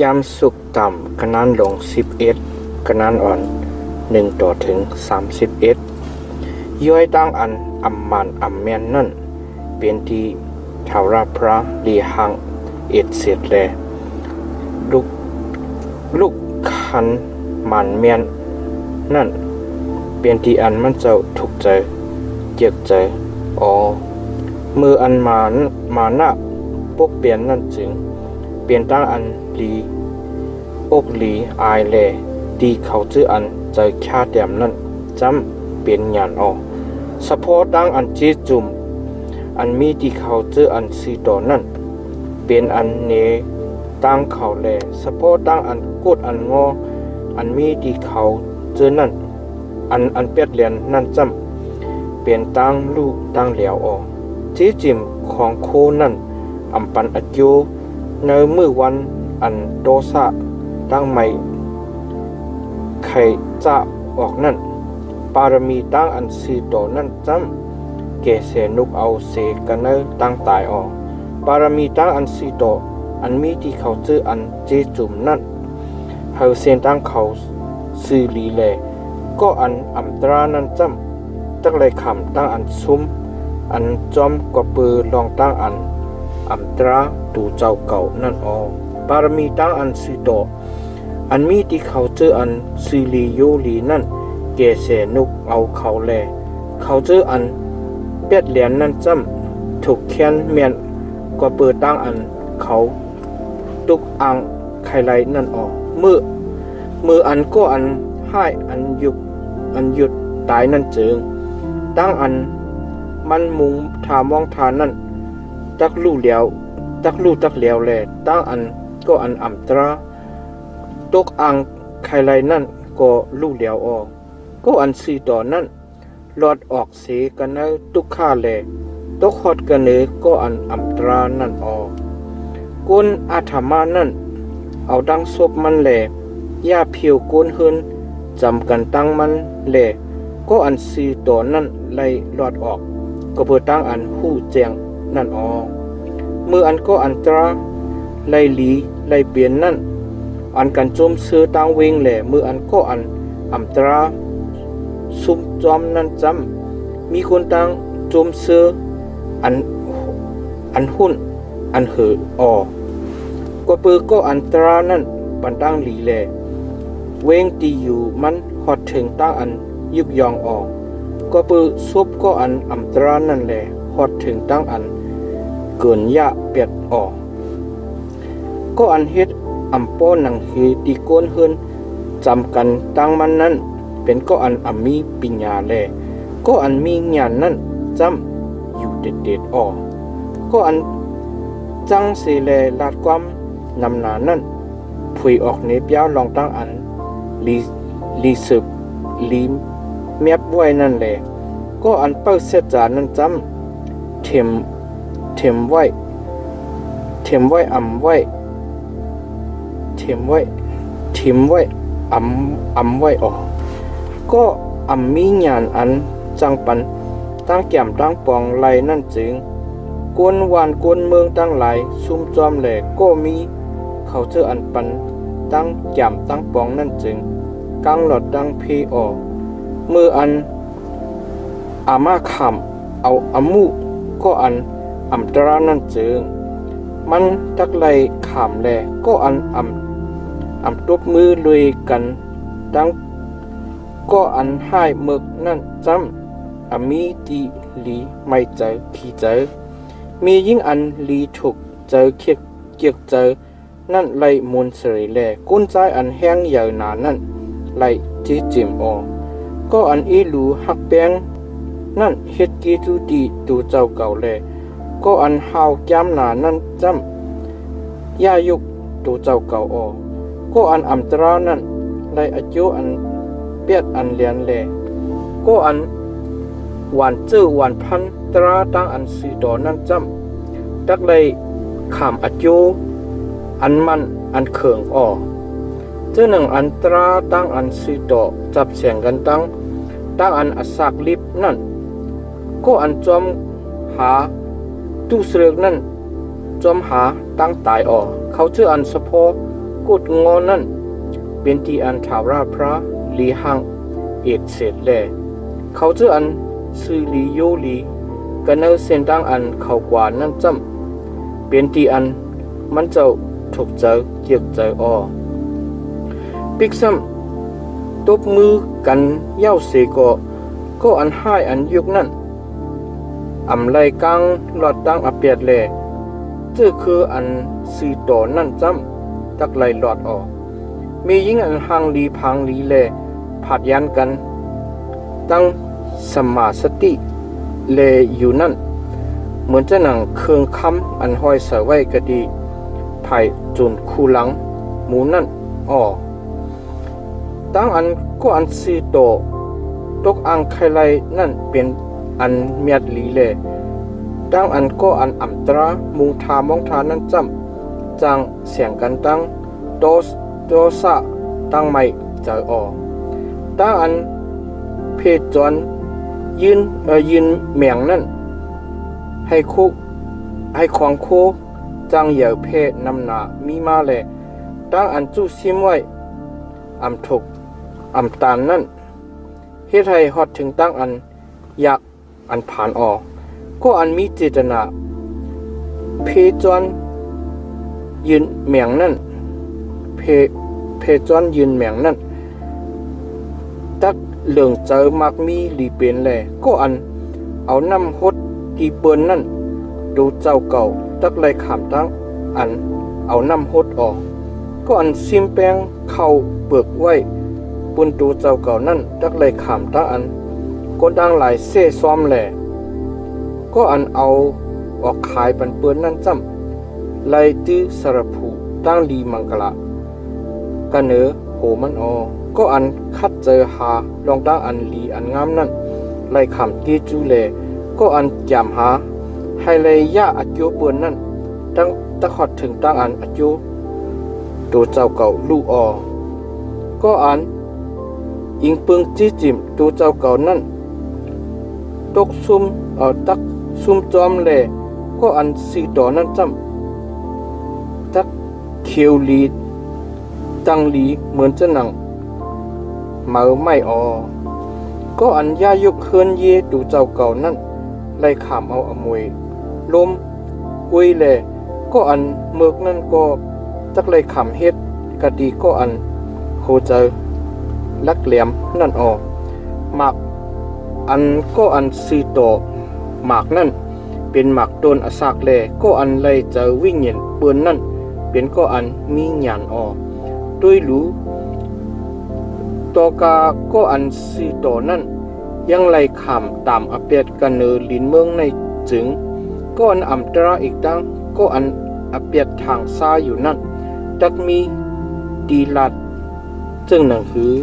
จำสุกต่ำคะแนนลง11คะแนนอ่อน1ต่อถึง31ย้อยตั้งอันอำมันอำแม่นนั่นเป็นที่ทาวราพระลีหังเอ็ดเสร็จแลลูกคันมันแม่นนั่นเป็นที่อันมันเจ้าถูกใจเจียกใจมืออันมานะปกเปลี่ยนนั่นจึงเปลี่ยนตั้งอันลีอกลีอายแลดีเขาชื่ออันใจชาแดมนั่นจำเปลี่ยนหยานสะโพกตั้งอันจีจุ่มอันมีดีเขาชื่ออันซีโตนั่นเป็นอันเนตั้งเขาแลสะโพกตั้งอันกุดอันงออันมีดีเขาชื่อนั่นอันเป็ดเหรียญนั่นจำเปลี่ยนตั้งลูกตั้งเหลียวจีจิมของโคนั่นอำปันอัจโยในมือวันอันโตซะตั้งไม่ไข่จะออกนั่นปารมีตั้งอันซีโตนั่นจำเกเสนุกเอาเสกันเนตั้งตายปารมีตั้งอันซีโตอันมีที่เขาชื่ออันเจจุมนั่นเฮาเซนตั้งเขาซื้อลีเลก็อันอัมตรานั่นจำตั้งเลยคำตั้งอันซุ้มอันจอมก็ปือลองตั้งอันอัมตราตูเจ้าเก่านั่นปารมีตั้งอันซีโตอันมีที่เขาเจออันซีลีโยลีนั่นเกเสนุกเอาเขาแลเขาเจออันเป็ดเหรียญนั่นจำถูกแค้นเมียนก็เปิดตั้งอันเขาตุกอังไข่ไรนั่นมืออันก็อันให้อันหยุดตายนั่นจึงตั้งอันมันมุงทามองทานนั่นตักลู่เหลียวแลตั้งอันก็อันอัมตราตกอังไข่ไรนั่นก็ลู่เหลียวก็อันซีต่อนั่นหลอดออกเสกันเนตุกข้าแลตกฮอดกันเนก็อันอัมตรานั่นกุนอาธรรมานั่นเอาดังศพมันแลย่าเพียวกุนเฮินจำกันตั้งมันแลก็อันซีต่อนั่นไล่หลอดออกก็เพื่อตั้งอันหู้แจงนั่นมืออันก็อันตราไล่ลีไล่เปลี่ยนนั่นอันกันจมซื้อตั้งเวงแหล่มืออันก็อันอัมตราซุ่มจอมนั่นจำมีคนตั้งจมซื้ออันหุ่นอันเหก็ปือก็อันตรานั่นปันตั้งหลีแหล่เวงตีอยู่มันหอดถึงตั้งอันยุบยองก็ปือซุบก็อันอัมตรานั่นแหล่หอดถึงตั้งอันเกินยะเปียดก็อันเฮ็ดอัมป้อนังเฮตีโกนเฮินจำกันตั้งมันนั้นเป็นก็อันมีปัญญาแลก็อันมีญาณนั้นจำอยู่เด็ดก็อันจังเสแลลาดความนำหนานั้นผุยออกเนบยาวลองตั้งอันลีสืบลีเมียบไว้นั่นแหละก็อันเป้าเสจานั้นจำเทมไว้อำไว้ก็มีญาณอันจังปันตั้งแก้มตั้งปองไหลนั่นจึงกวนวานกวนเมืองตั้งหลายซุ่มจอมแหลก็มีเขาเจออันปันตั้งแก้มตั้งปองนั่นจึงกังหลอดดังพีมืออันอามาขำเอาอามุก็อันอัมตรานั่นจึงมันตักไหลขำแหลก็อันอัมตบมือลุยกันตั้งก็อันให้หมึกนั่นจำมีตีลีไม่เจอขี้เจอมียิ่งอันลีถูกเจอเกียกเจอนั่นไล่มุนเสยแลก้นใจอันแห้งใหญ่หนานั่นไล่จีจิมก็อันอีลูหักแป้งนั่นเฮ็ดกีตูดีตูเจ้าเก่าแลก็อันหาวแก้มหนานั่นจำย่ายุกตูเจ้าเก่าก็อันอัมตรานั่นไล่อายุอันเปียดอันเลียนแลก็อันหวานจื้อหวานพันตราตั้งอันซีดอนั่นจำตักเลยขามอายุอันมันอันเขิงเจ้าหนึ่งอันตราตั้งอันซีดอจับเสียงกันตั้งอันอสากลิบนั่นก็อันจอมหาตู้เสือกนั่นจอมหาตั้งตายเขาชื่ออันสะโพก กุดงอนั่นเป็นที่อันถาวราพระลีหังเอกเสร็จแลเขาเจออันซื้อลีโยลีกันเนอเส้นตั้งอันเขากว่านั่นจำเป็นที่อันมันเจ้าถูกเจอเจียกเจอปิกซ้ำตบมือกันเย้าเสก็อันให้อันยุกนั่นอำไลกังหลอดตั้งอเปียดแลเจ้าคืออันซื้อต่อนั่นจำตักไหลหลอดมียิ่งอันหังลีพังลีแลผัดยันกันตั้งสมาสติเลอยู่นั่นเหมือนจะหนังเครื่องคำอันห้อยเสไว้กะดีไผ่จุนคูหลังหมูนั่นตั้งอันก็อันซีโตตกอังไคไลนั่นเป็นอันเมียดลีเลตั้งอันก็อันอัมตรามุงทามองทานั่นจำจังเสียงกันตั้งโตสะตั้งไม่เจอตั้งอันเพจจวนยืนเมียงนั่นให้ควางโคจังเหยื่อเพศนำหนามีมาแลตั้งอันจู้ซิมไว้อำถูกอำตานนั่นเฮ็ดให้ฮอดถึงตั้งอันอยากอันผ่านก็อันมีเจตนาเพจวนยืนเมียงนั่นเพจวนยืนเมียงนั่นตักเหลืองเจอมักมีลีเป็นแลก็อันเอาน้ำฮดที่เปิ้นนั่นดูเจ้าเก่าตักเลยขามตั้งอันเอาน้ำฮดก็อันซิมแป้งเข้าเบิกไว้ปุนตูเจ้าเก่านั่นตักเลยขามตั้งอันก็ดังหลายเซ่ซ้อมแหล่ก็อันเอาออกขายปันเปิ้นนั่นจ้ำไล่ตื้อสระผูตั้งลีมังกละกันเนอโหมันก็อันคัดเจอหาลองตั้งอันลีอันงามนั่นไล่ขำตีจูเลก็อันจำหาให้เลยย่าอัจโยเปือนนั่นตั้งตะขอดถึงตั้งอันอัจโยตัวเจ้าเก่าลูกก็อันอิงปึงจี้จิมตัวเจ้าเก่านั่นตกซุ่มตักซุ่มจอมเลก็อันสีต่อนั่นจำตักเขียวลีตั้งลีเหมือนจะหนังเมาไม่ก็อันย่ายกเฮือนเยดูเจ้าเก่านั่นไล่ขามเอาอมวยลมกุยแลก็อันเมือกนั่นก็จักไล่ขามเฮ็ดกะดีก็อันโหเจอลักแหลมนั่นหมากอันก็อันซีโตหมากนั่นเป็นหมากโดนอสากแลก็อันไล่เจอวิ่งเห็นเปื้อนนั่นเป็นก็อันมีหยานด้วยรู้ตอกาก็อันซีโตนั่นยังไล่ขามตามอเปียดกันเนอลินเมืองในจึงก็อันอัมตราอีกตั้งก็อันอเปียดทางซ้ายอยู่นั่นจักมีดีลัดจึงหนังหือ